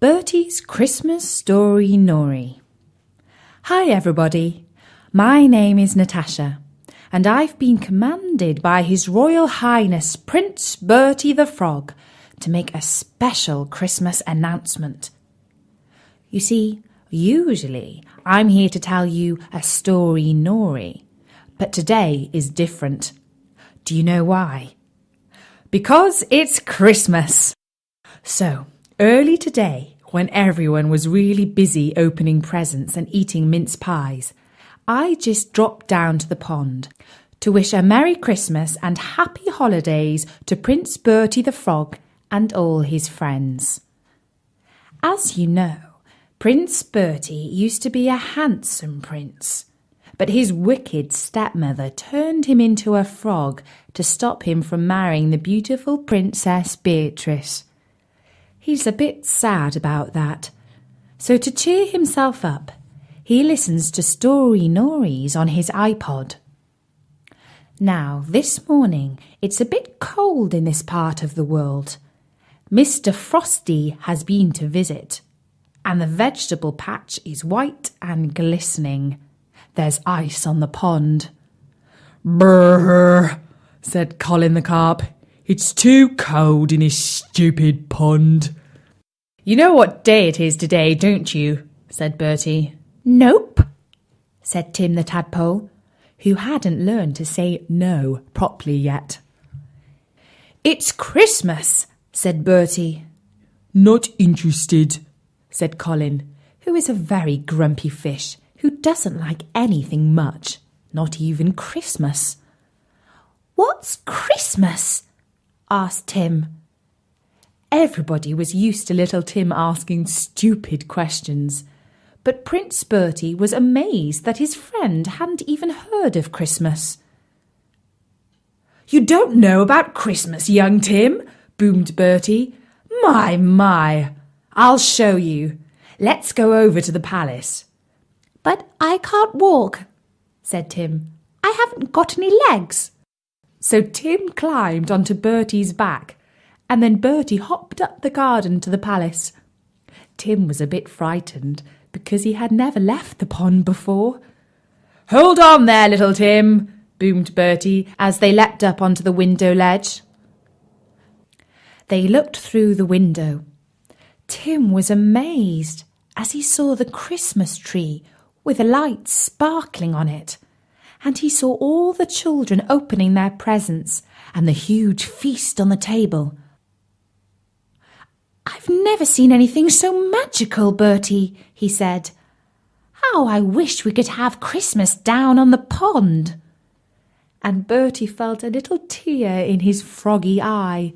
Bertie's Christmas Storynory. Hi everybody, my name is Natasha, and I've been commanded by His Royal Highness Prince Bertie the Frog to make a special Christmas announcement. You see, usually I'm here to tell you a story-nory, but today is different. Do you know why? Because it's Christmas. So, early today, when everyone was really busy opening presents and eating mince pies, I just dropped down to the pond to wish a Merry Christmas and Happy Holidays to Prince Bertie the Frog and all his friends. As you know, Prince Bertie used to be a handsome prince, but his wicked stepmother turned him into a frog to stop him from marrying the beautiful Princess Beatrice. He's a bit sad about that, so to cheer himself up, he listens to Storynories on his iPod. Now, this morning, it's a bit cold in this part of the world. Mr. Frosty has been to visit, and the vegetable patch is white and glistening. There's ice on the pond. "Brrr," said Colin the carp. "It's too cold in this stupid pond." "You know what day it is today, don't you?" said Bertie. "Nope," said Tim the tadpole, who hadn't learned to say no properly yet. "It's Christmas," said Bertie. "Not interested," said Colin, who is a very grumpy fish who doesn't like anything much, not even Christmas. "What's Christmas?" asked Tim. Everybody was used to little Tim asking stupid questions, but Prince Bertie was amazed that his friend hadn't even heard of Christmas. "You don't know about Christmas, young Tim," boomed Bertie. My, I'll show you. Let's go over to the palace." "But I can't walk," said Tim. "I haven't got any legs." So Tim climbed onto Bertie's back, and then Bertie hopped up the garden to the palace. Tim was a bit frightened because he had never left the pond before. "Hold on there, little Tim," boomed Bertie as they leapt up onto the window ledge. They looked through the window. Tim was amazed as he saw the Christmas tree with the lights sparkling on it, and he saw all the children opening their presents and the huge feast on the table. "I've never seen anything so magical, Bertie," he said. "How I wish we could have Christmas down on the pond." And Bertie felt a little tear in his froggy eye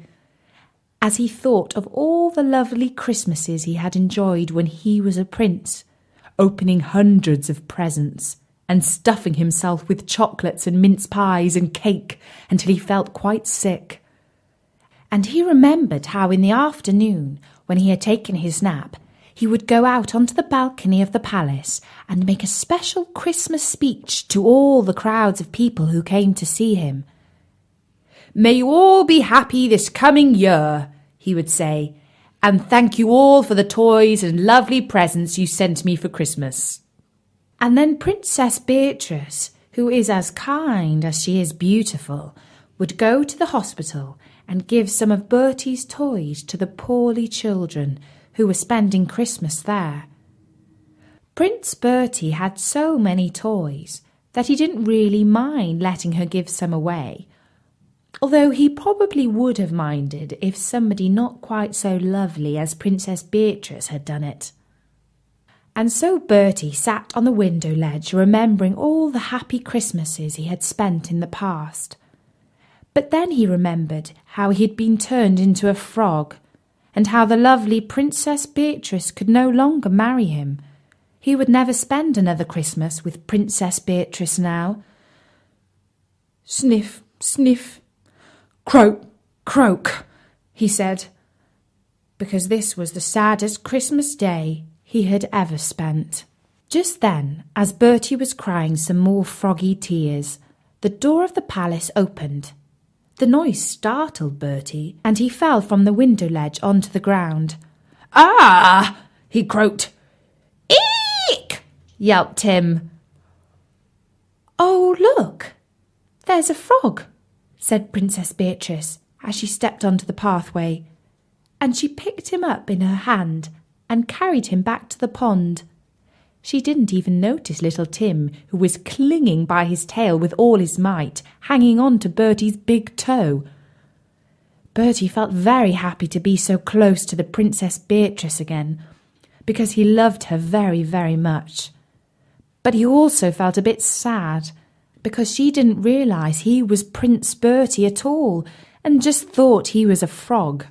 as he thought of all the lovely Christmases he had enjoyed when he was a prince, opening hundreds of presents and stuffing himself with chocolates and mince pies and cake until he felt quite sick. And he remembered how in the afternoon, when he had taken his nap, he would go out onto the balcony of the palace and make a special Christmas speech to all the crowds of people who came to see him. "May you all be happy this coming year," he would say, "and thank you all for the toys and lovely presents you sent me for Christmas." And then Princess Beatrice, who is as kind as she is beautiful, would go to the hospital and give some of Bertie's toys to the poorly children who were spending Christmas there. Prince Bertie had so many toys that he didn't really mind letting her give some away, although he probably would have minded if somebody not quite so lovely as Princess Beatrice had done it. And so Bertie sat on the window ledge remembering all the happy Christmases he had spent in the past. But then he remembered how he had been turned into a frog, and how the lovely Princess Beatrice could no longer marry him. He would never spend another Christmas with Princess Beatrice now. "Sniff, sniff, croak, croak," he said, because this was the saddest Christmas day he had ever spent. Just then, as Bertie was crying some more froggy tears, the door of the palace opened. The noise startled Bertie, and he fell from the window ledge onto the ground. Ah! He croaked. Eek! Yelped Tim. Oh, look, there's a frog, said Princess Beatrice as she stepped onto the pathway, and she picked him up in her hand and carried him back to the pond. She didn't even notice little Tim, who was clinging by his tail with all his might, hanging on to Bertie's big toe. Bertie felt very happy to be so close to the Princess Beatrice again, because he loved her very, very much. But he also felt a bit sad, because she didn't realise he was Prince Bertie at all, and just thought he was a frog.